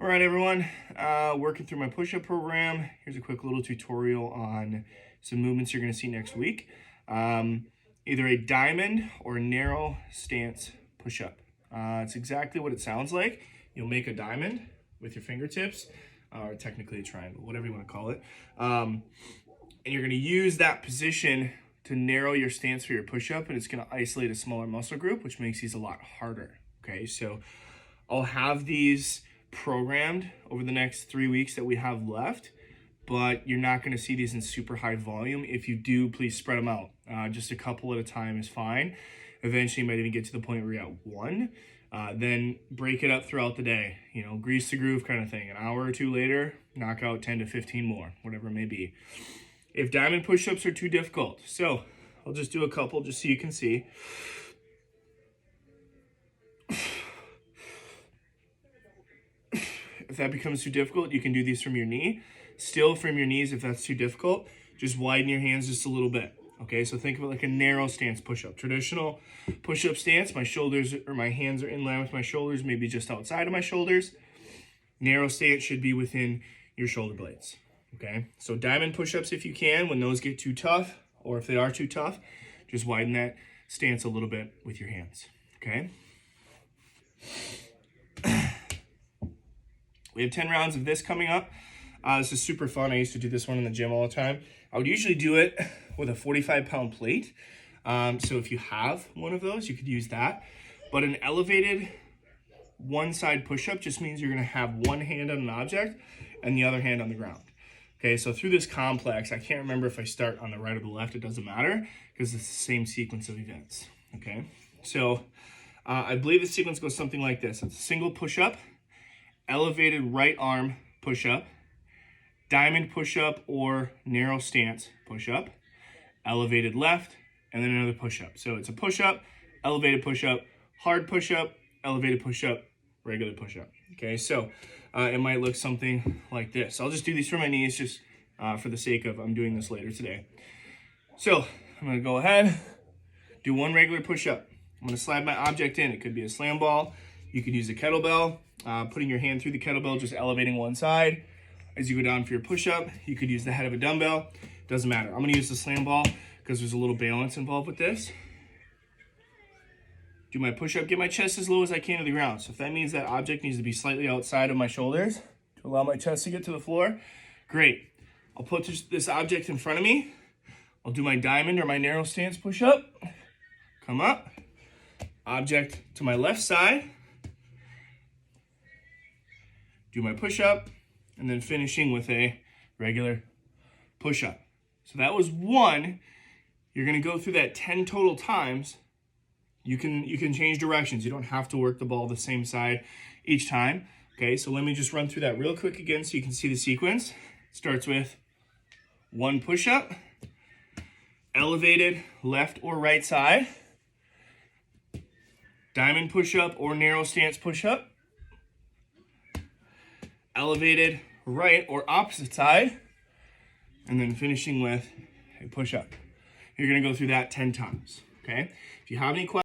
All right, everyone, working through my push-up program. Here's a quick little tutorial on some movements you're gonna see next week. Either a diamond or a narrow stance push-up. It's exactly what it sounds like. You'll make a diamond with your fingertips, or technically a triangle, whatever you wanna call it. And you're gonna use that position to narrow your stance for your push-up, and it's gonna isolate a smaller muscle group, which makes these a lot harder, okay? So I'll have these programmed over the next 3 weeks that we have left, but you're not going to see these in super high volume. If you do, please spread them out. Just a couple at a time is fine. Eventually, you might even get to the point where you're at one. Then break it up throughout the day. You know, grease the groove kind of thing. An hour or two later, knock out 10 to 15 more, whatever it may be. If diamond push-ups are too difficult, so I'll just do a couple just so you can see. If that becomes too difficult, you can do these from your knee. Still from your knees, if that's too difficult, just widen your hands just a little bit. Okay, so think of it like a narrow stance push-up. Traditional push-up stance, my shoulders or my hands are in line with my shoulders, maybe just outside of my shoulders. Narrow stance should be within your shoulder blades. Okay, so diamond push-ups if you can. When those get too tough, or if they are too tough, just widen that stance a little bit with your hands. Okay. We have 10 rounds of this coming up. This is super fun. I used to do this one in the gym all the time. I would usually do it with a 45-pound plate. So if you have one of those, you could use that. But an elevated one-side push-up just means you're going to have one hand on an object and the other hand on the ground. Okay, so through this complex, I can't remember if I start on the right or the left. It doesn't matter because it's the same sequence of events. Okay, so I believe the sequence goes something like this. It's a single push-up, elevated right arm push-up, diamond push-up or narrow stance push-up, elevated left, and then another push-up. So it's a push-up, elevated push-up, hard push-up, elevated push-up, regular push-up. Okay, so it might look something like this. I'll just do these for my knees just for the sake of I'm doing this later today. So I'm gonna go ahead, do one regular push-up. I'm gonna slide my object in. It could be a slam ball. You could use a kettlebell. Putting your hand through the kettlebell, just elevating one side. As you go down for your push-up, you could use the head of a dumbbell. Doesn't matter. I'm gonna use the slam ball because there's a little balance involved with this. Do my push-up, get my chest as low as I can to the ground. So if that means that object needs to be slightly outside of my shoulders to allow my chest to get to the floor, great. I'll put this object in front of me. I'll do my diamond or my narrow stance push-up. Come up. Object to my left side. Do my push-up, and then finishing with a regular push-up. So that was one. You're gonna go through that 10 total times. You can change directions. You don't have to work the ball the same side each time. Okay, so let me just run through that real quick again so you can see the sequence. Starts with one push-up, elevated left or right side, diamond push-up or narrow stance push-up, elevated right or opposite side, and then finishing with a push-up. You're gonna go through that 10 times, okay? If you have any questions,